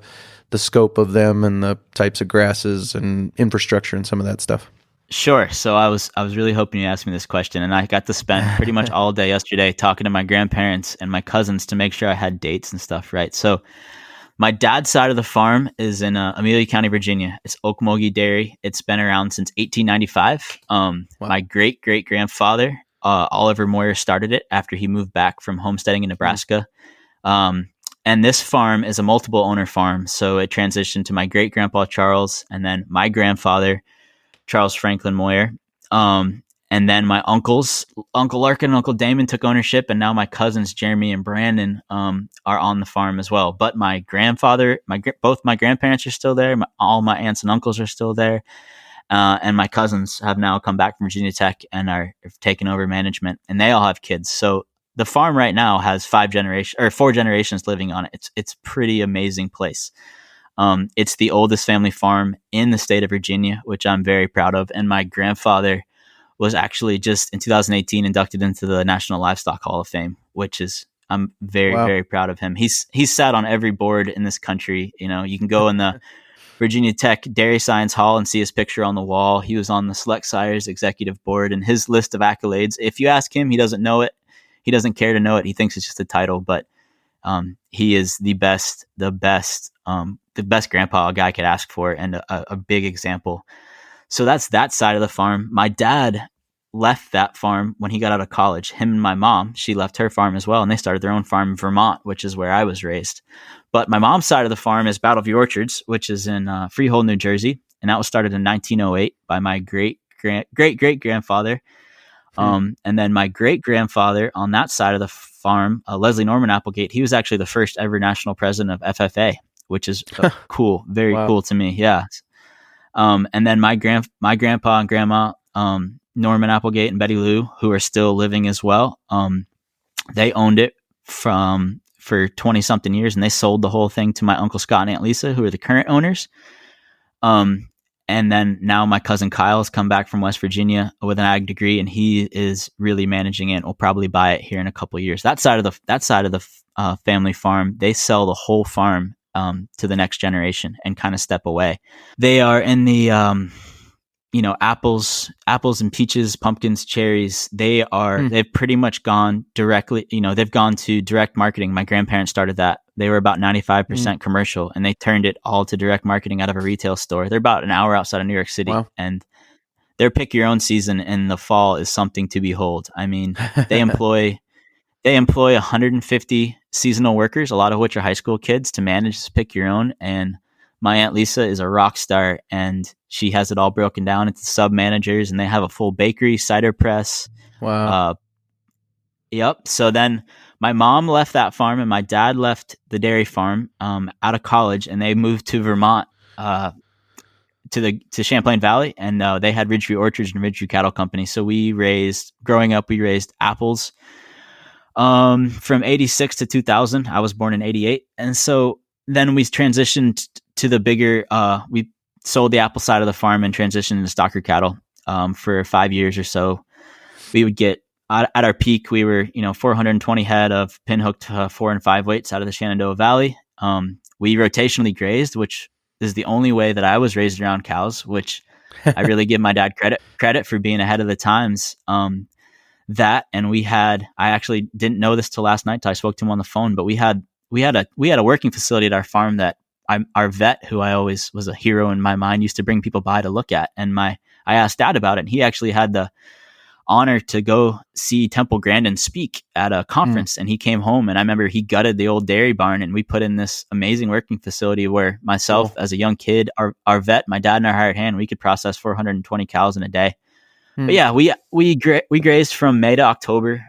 scope of them and the types of grasses and infrastructure and some of that stuff? Sure. So I was really hoping you asked me this question, and I got to spend pretty much all day yesterday talking to my grandparents and my cousins to make sure I had dates and stuff right. So my dad's side of the farm is in Amelia County, Virginia. It's Okmulgee Dairy. It's been around since 1895. Wow. My great-great-grandfather, Oliver Moyer, started it after he moved back from homesteading in Nebraska. And this farm is a multiple owner farm. So it transitioned to my great-grandpa, Charles, and then my grandfather, Charles Franklin Moyer. And then my uncles, Uncle Larkin and Uncle Damon, took ownership, and now my cousins Jeremy and Brandon are on the farm as well. But my grandfather, both my grandparents are still there. All my aunts and uncles are still there, and my cousins have now come back from Virginia Tech and have taken over management, and they all have kids. So the farm right now has 4 generations living on it. It's a pretty amazing place. It's the oldest family farm in the state of Virginia, which I'm very proud of. And my grandfather was actually just in 2018 inducted into the National Livestock Hall of Fame, which is, I'm very, very proud of him. He's sat on every board in this country. You can go in the Virginia Tech Dairy Science Hall and see his picture on the wall. He was on the Select Sires executive board, and his list of accolades, if you ask him, he doesn't know it. He doesn't care to know it. He thinks it's just a title, but he is the best grandpa a guy could ask for, and a big example. So that's that side of the farm. My dad left that farm when he got out of college. Him and my mom, she left her farm as well, and they started their own farm in Vermont, which is where I was raised. But my mom's side of the farm is Battleview Orchards, which is in Freehold, New Jersey, and that was started in 1908 by my great-great-grandfather. And then my great-grandfather on that side of the farm, Leslie Norman Applegate, he was actually the first ever national president of FFA, which is cool, very cool to me. Yeah. And then my grandpa and grandma, Norman Applegate and Betty Lou, who are still living as well. They owned it for 20 something years, and they sold the whole thing to my Uncle Scott and Aunt Lisa, who are the current owners. And then now my cousin Kyle has come back from West Virginia with an ag degree, and he is really managing it. We'll probably buy it here in a couple of years. That side of the family farm, they sell the whole farm to the next generation and kind of step away. They are in the apples and peaches, pumpkins, cherries. They've pretty much gone directly. They've gone to direct marketing. My grandparents started that. They were about 95% commercial, and they turned it all to direct marketing out of a retail store. They're about an hour outside of New York City, and their pick your own season in the fall is something to behold. I mean, they employ 150 seasonal workers, a lot of which are high school kids, to manage this pick your own. And my Aunt Lisa is a rock star, and she has it all broken down into sub managers, and they have a full bakery, cider press. Wow. Yep. So then my mom left that farm, and my dad left the dairy farm out of college, and they moved to Vermont, to Champlain Valley, and they had Ridgeview Orchards and Ridgeview Cattle Company. So growing up, we raised apples from 86 to 2000. I was born in 88. And so then we transitioned to the bigger, we sold the apple side of the farm and transitioned into stocker cattle for 5 years or so. We would get, at our peak, we were 420 head of pinhooked 4 and 5 weights out of the Shenandoah Valley. We rotationally grazed, which is the only way that I was raised around cows, which I really give my dad credit for being ahead of the times. I actually didn't know this till last night till I spoke to him on the phone, but we had a working facility at our farm that our vet, who I always was a hero in my mind, used to bring people by to look at. And I asked Dad about it, and he actually had the honor to go see Temple Grandin speak at a conference. And he came home, and I remember he gutted the old dairy barn, and we put in this amazing working facility where myself, as a young kid, our vet, my dad, and our hired hand, we could process 420 cows in a day. But yeah, we grazed from May to October.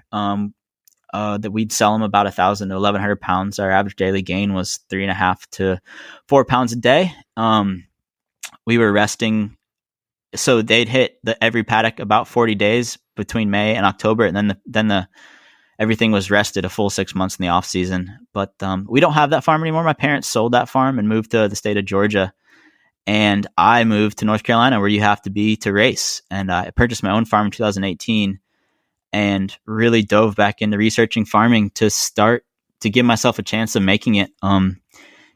That we'd sell them about 1,000 to 1,100 pounds. Our average daily gain was 3.5 to 4 pounds a day. We were resting. So they'd hit every paddock about 40 days between May and October. And then everything was rested a full 6 months in the off season. But we don't have that farm anymore. My parents sold that farm and moved to the state of Georgia. And I moved to North Carolina, where you have to be to race. And I purchased my own farm in 2018 and really dove back into researching farming to start to give myself a chance of making it. I'm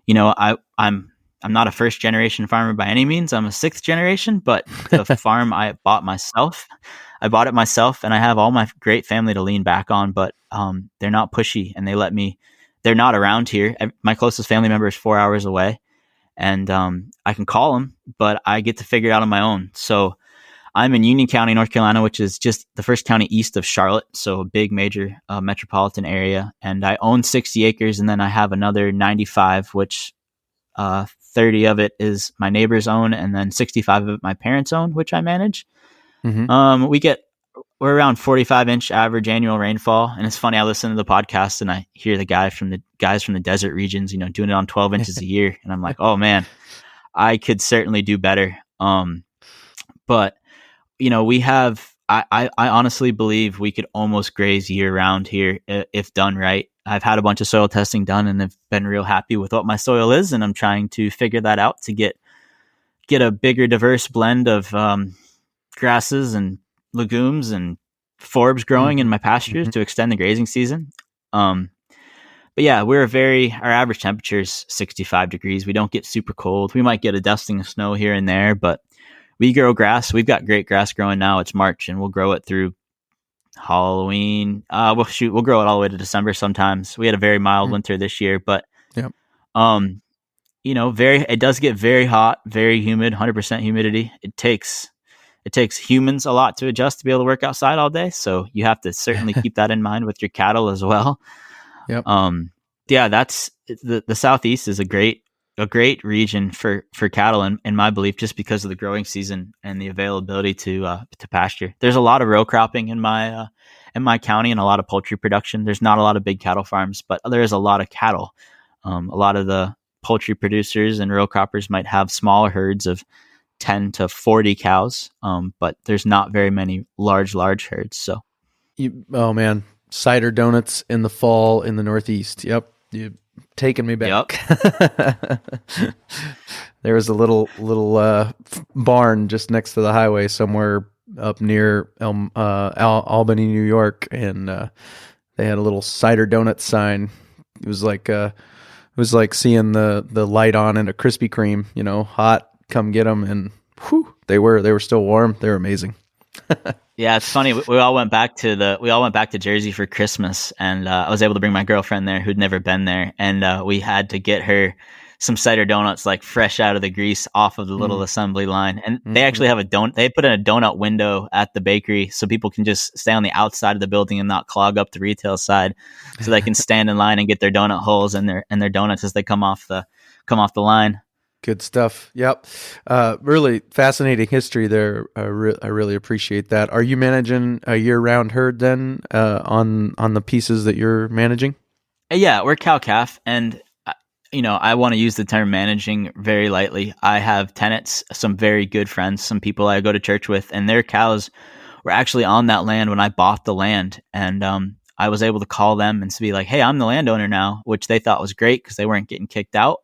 not a first generation farmer by any means. I'm a sixth generation, but the farm I bought it myself, and I have all my great family to lean back on, but they're not pushy, and they're not around here. My closest family member is 4 hours away, and I can call them, but I get to figure it out on my own. So I'm in Union County, North Carolina, which is just the first county east of Charlotte, so a big major metropolitan area. And I own 60 acres, and then I have another 95, which 30 of it is my neighbor's own, and then 65 of it my parents' own, which I manage. Mm-hmm. We're around 45-inch average annual rainfall, and it's funny. I listen to the podcast and I hear the guys from the desert regions, doing it on 12 inches a year, and I'm like, oh man, I could certainly do better. But we have. I honestly believe we could almost graze year round here if done right. I've had a bunch of soil testing done and have been real happy with what my soil is, and I'm trying to figure that out to get a bigger, diverse blend of grasses and legumes and forbs growing in my pastures to extend the grazing season. But yeah, our average temperature is 65 degrees. We don't get super cold. We might get a dusting of snow here and there, but we grow grass. We've got great grass growing now. It's March, and we'll grow it through Halloween. We'll grow it all the way to December sometimes. We had a very mild winter this year, but yep. It does get very hot, very humid, 100% humidity. It takes humans a lot to adjust to be able to work outside all day. So you have to certainly keep that in mind with your cattle as well. Yep. That's the Southeast is a great region for cattle in my belief, just because of the growing season and the availability to pasture. There's a lot of row cropping in my county and a lot of poultry production. There's not a lot of big cattle farms, but there is a lot of cattle. A lot of the poultry producers and row croppers might have smaller herds of 10 to 40 cows, but there's not very many large herds. So, oh man, cider donuts in the fall in the Northeast. Yep. You taking me back. Yep. There was a little barn just next to the highway somewhere up near Albany, New York, and they had a little cider donut sign. It was like seeing the light on in a Krispy Kreme. Hot, come get them, and whew, they were still warm. They were amazing. Yeah, it's funny. We all went back to Jersey for Christmas, and I was able to bring my girlfriend there who'd never been there, and we had to get her some cider donuts like fresh out of the grease off of the little assembly line. And they actually have they put in a donut window at the bakery so people can just stay on the outside of the building and not clog up the retail side, so they can stand in line and get their donut holes and their donuts as they come off the line. Good stuff. Yep. Really fascinating history there. I really appreciate that. Are you managing a year-round herd then on the pieces that you're managing? Yeah, we're cow-calf, and I want to use the term managing very lightly. I have tenants, some very good friends, some people I go to church with, and their cows were actually on that land when I bought the land, and I was able to call them and be like, "Hey, I'm the landowner now," which they thought was great because they weren't getting kicked out.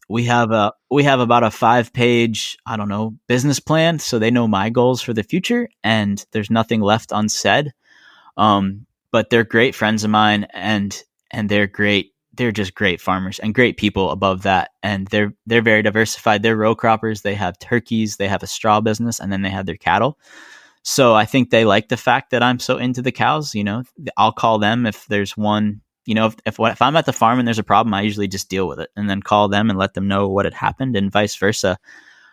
We have about a 5-page, business plan. So they know my goals for the future, and there's nothing left unsaid. But they're great friends of mine, and they're great. They're just great farmers and great people above that. And they're very diversified. They're row croppers. They have turkeys, they have a straw business, and then they have their cattle. So I think they like the fact that I'm so into the cows. I'll call them if there's one if I'm at the farm and there's a problem, I usually just deal with it and then call them and let them know what had happened, and vice versa.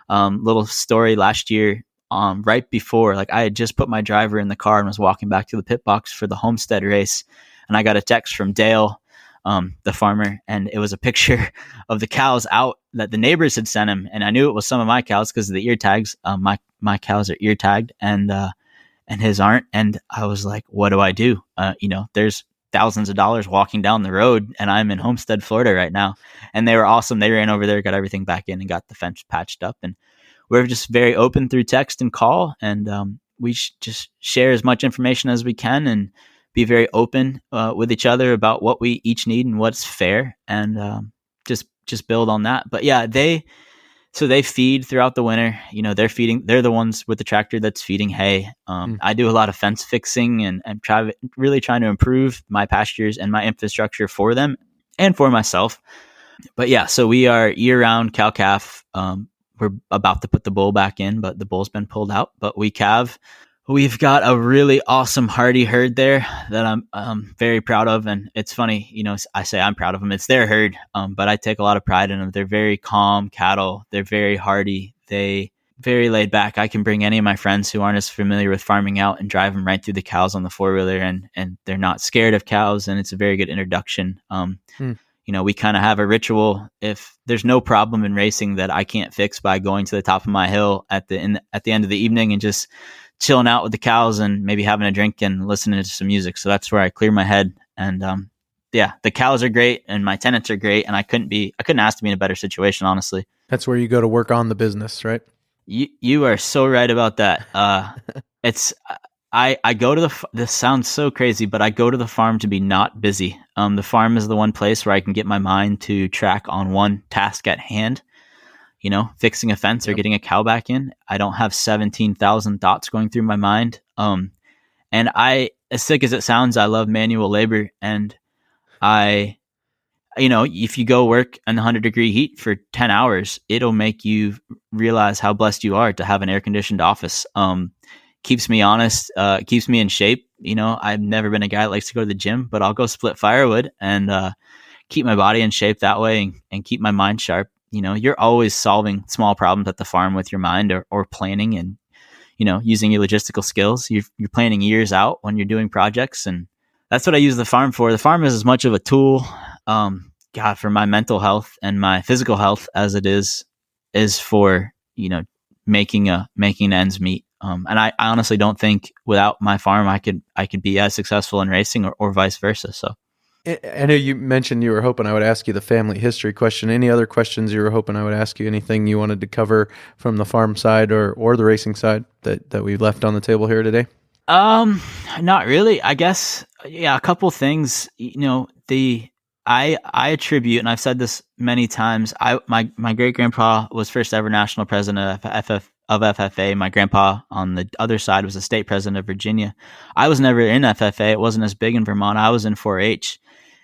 Little story last year, right before, like, I had just put my driver in the car and was walking back to the pit box for the Homestead race, and I got a text from Dale, the farmer, and it was a picture of the cows out that the neighbors had sent him, and I knew it was some of my cows because of the ear tags. My cows are ear tagged, and his aren't, and I was like, what do I do? There's thousands of dollars walking down the road, and I'm in Homestead, Florida right now. And they were awesome. They ran over there, got everything back in, and got the fence patched up. And we're just very open through text and call, and we just share as much information as we can and be very open with each other about what we each need and what's fair, and just build on that. But yeah, they feed throughout the winter. They're the ones with the tractor that's feeding hay. I do a lot of fence fixing and really trying to improve my pastures and my infrastructure for them and for myself. But yeah, so we are year-round cow-calf. We're about to put the bull back in, but the bull's been pulled out. But we calve. We've got a really awesome hardy herd there that I'm very proud of. And it's funny, I say I'm proud of them. It's their herd, but I take a lot of pride in them. They're very calm cattle. They're very hardy. They very laid back. I can bring any of my friends who aren't as familiar with farming out and drive them right through the cows on the four-wheeler, and they're not scared of cows, and it's a very good introduction. We kind of have a ritual. If there's no problem in racing that I can't fix by going to the top of my hill at the end of the evening and just chilling out with the cows and maybe having a drink and listening to some music. So that's where I clear my head. And the cows are great and my tenants are great, and I couldn't ask to be in a better situation, honestly. That's where you go to work on the business, right? You are so right about that. I go to this sounds so crazy, but I go to the farm to be not busy. The farm is the one place where I can get my mind to track on one task at hand. Fixing a fence or getting a cow back in. I don't have 17,000 thoughts going through my mind. And as sick as it sounds, I love manual labor. And if you go work in 100-degree heat for 10 hours, it'll make you realize how blessed you are to have an air-conditioned office. Keeps me honest, keeps me in shape. I've never been a guy that likes to go to the gym, but I'll go split firewood and keep my body in shape that way and keep my mind sharp. You're always solving small problems at the farm with your mind or planning and, using your logistical skills. You're planning years out when you're doing projects. And that's what I use the farm for. The farm is as much of a tool, for my mental health and my physical health as it is for, making ends meet. And I honestly don't think without my farm, I could be as successful in racing or vice versa. So. I know you mentioned you were hoping I would ask you the family history question. Any other questions you were hoping I would ask you? Anything you wanted to cover from the farm side or the racing side that we left on the table here today? Not really. I guess, a couple things. I attribute, and I've said this many times. My great grandpa was first ever national president of FFA. My grandpa on the other side was the state president of Virginia. I was never in FFA. It wasn't as big in Vermont. I was in 4-H.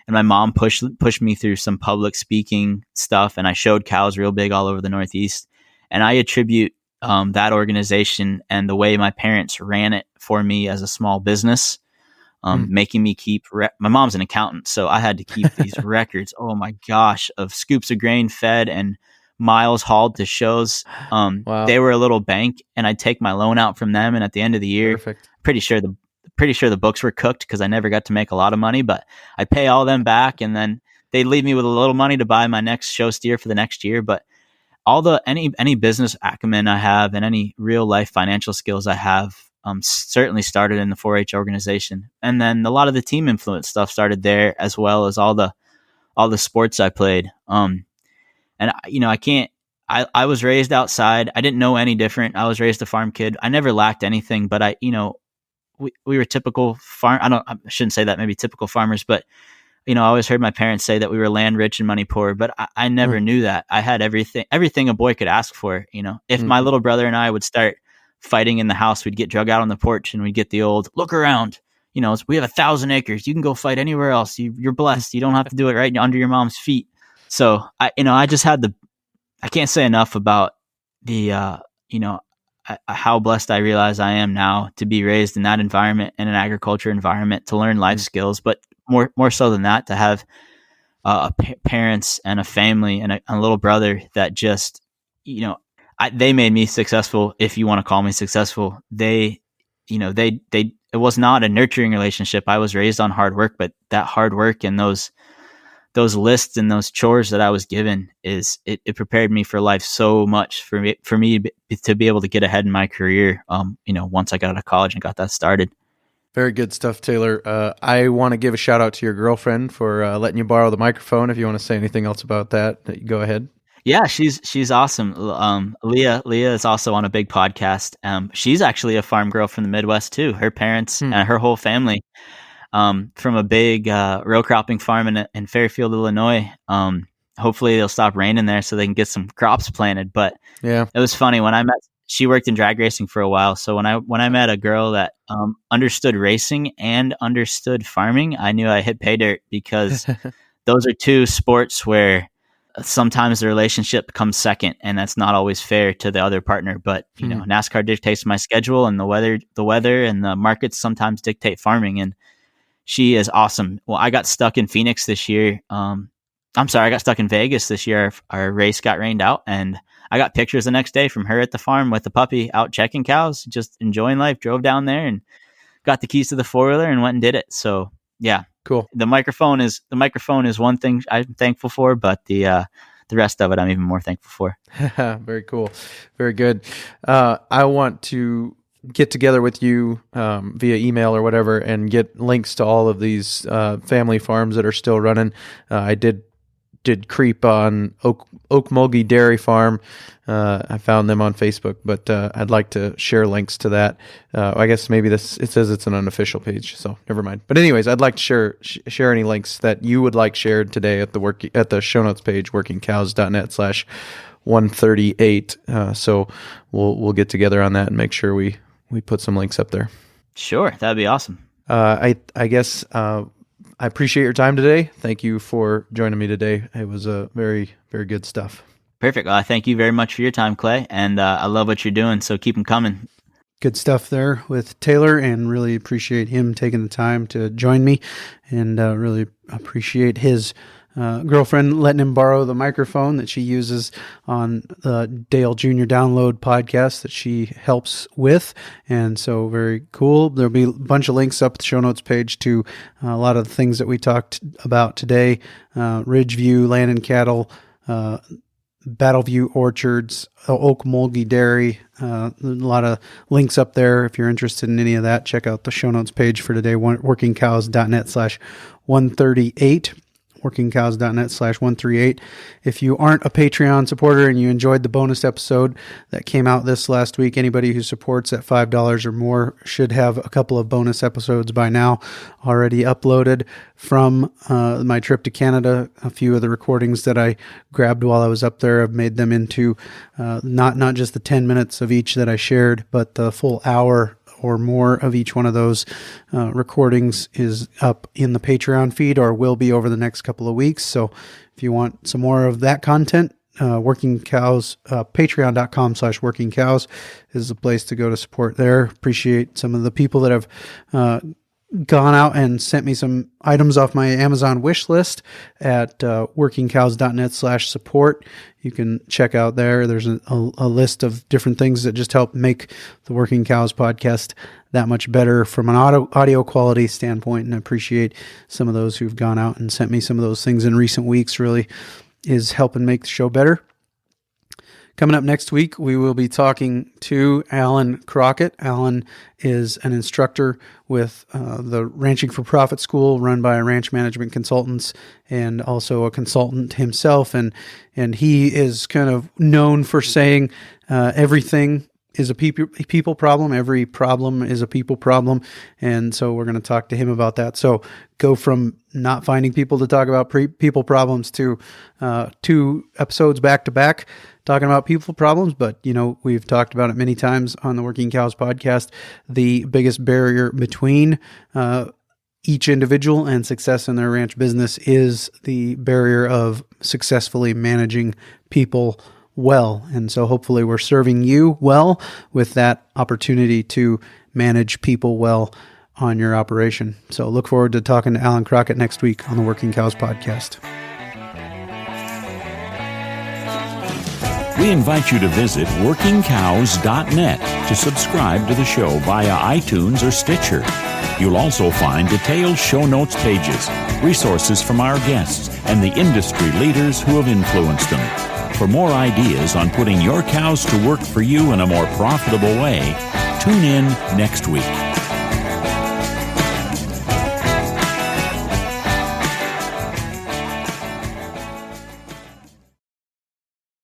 And my mom pushed me through some public speaking stuff, and I showed cows real big all over the Northeast. And I attribute that organization and the way my parents ran it for me as a small business, making me keep my mom's an accountant, so I had to keep these records. Oh my gosh, of scoops of grain fed and miles hauled to shows. Wow. They were a little bank, and I'd take my loan out from them. And at the end of the year, Perfect. pretty sure the books were cooked because I never got to make a lot of money, but I'd pay all them back, and then they'd leave me with a little money to buy my next show steer for the next year. But any business acumen I have and any real life financial skills I have certainly started in the 4-H organization. And then a lot of the team influence stuff started there, as well as all the sports I played. And I was raised outside. I didn't know any different. I was raised a farm kid. I never lacked anything, but we were typical farm. I shouldn't say that, maybe typical farmers, but I always heard my parents say that we were land rich and money poor, but I never knew that. I had everything a boy could ask for. If my little brother and I would start fighting in the house, we'd get drug out on the porch and we'd get the old look around. We have 1,000 acres. You can go fight anywhere else. You're blessed. You don't have to do it right under your mom's feet. So I just had I can't say enough about the, how blessed I realize I am now to be raised in that environment, in an agriculture environment, to learn life skills. But more so than that, to have parents and a family and a little brother that just, they made me successful. If you want to call me successful, they it was not a nurturing relationship. I was raised on hard work, but that hard work and those lists and those chores that I was given it prepared me for life so much for me to be able to get ahead in my career. Once I got out of college and got that started. Very good stuff, Taylor. I want to give a shout out to your girlfriend for letting you borrow the microphone. If you want to say anything else about that, go ahead. Yeah, she's awesome. Leah is also on a big podcast. She's actually a farm girl from the Midwest too. Her parents and her whole family from a big row cropping farm in Fairfield, Illinois. Hopefully they'll stop raining there so they can get some crops planted. But yeah, it was funny when I met. She worked in drag racing for a while, so when I met a girl that understood racing and understood farming, I knew I hit pay dirt, because those are two sports where sometimes the relationship comes second, and that's not always fair to the other partner. But NASCAR dictates my schedule, and the weather and the markets sometimes dictate farming. And she is awesome. Well, I got stuck in Phoenix this year. I got stuck in Vegas this year. Our race got rained out, and I got pictures the next day from her at the farm with the puppy out checking cows, just enjoying life. Drove down there and got the keys to the 4-wheeler and went and did it. So yeah, cool. The microphone is one thing I'm thankful for, but the rest of it I'm even more thankful for. Very cool. Very good. I want to get together with you via email or whatever and get links to all of these family farms that are still running. I did creep on Okmulgee Dairy Farm. I found them on Facebook, but I'd like to share links to that. I guess maybe it says it's an unofficial page, so never mind. But anyways, I'd like to share any links that you would like shared today at the show notes page, workingcows.net/138. So we'll get together on that and make sure we put some links up there. Sure, that'd be awesome. I guess I appreciate your time today. Thank you for joining me today. It was very, very good stuff. Perfect. Thank you very much for your time, Clay. And I love what you're doing, so keep them coming. Good stuff there with Taylor, and really appreciate him taking the time to join me, and really appreciate his girlfriend letting him borrow the microphone that she uses on the Dale Jr. Download podcast that she helps with. And so very cool. There'll be a bunch of links up the show notes page to a lot of the things that we talked about today. Ridgeview, Land and Cattle, Battleview Orchards, Okmulgee Dairy, a lot of links up there. If you're interested in any of that, check out the show notes page for today, workingcows.net/138. workingcows.net/138. If you aren't a Patreon supporter and you enjoyed the bonus episode that came out this last week, anybody who supports at $5 or more should have a couple of bonus episodes by now already uploaded from my trip to Canada. A few of the recordings that I grabbed while I was up there, I've made them into not just the 10 minutes of each that I shared, but the full hour or more of each one of those recordings is up in the Patreon feed, or will be over the next couple of weeks. So if you want some more of that content, Working Cows, patreon.com/Working Cows is the place to go to support there. Appreciate some of the people that have gone out and sent me some items off my Amazon wish list at workingcows.net/support. You can check out there. There's a list of different things that just help make the Working Cows podcast that much better from an audio quality standpoint. And I appreciate some of those who've gone out and sent me some of those things in recent weeks. Really is helping make the show better. Coming up next week, we will be talking to Alan Crockett. Alan is an instructor with the Ranching for Profit School run by Ranch Management Consultants, and also a consultant himself. And he is kind of known for saying everything is a people problem. Every problem is a people problem. And so we're going to talk to him about that. So go from not finding people to talk about people problems to 2 episodes back to back talking about people problems. But, we've talked about it many times on the Working Cows podcast. The biggest barrier between each individual and success in their ranch business is the barrier of successfully managing people well. And so hopefully we're serving you well with that opportunity to manage people well on your operation. So look forward to talking to Alan Crockett next week on the Working Cows podcast. We invite you to visit workingcows.net to subscribe to the show via iTunes or Stitcher. You'll also find detailed show notes pages, resources from our guests, and the industry leaders who have influenced them. For more ideas on putting your cows to work for you in a more profitable way, tune in next week.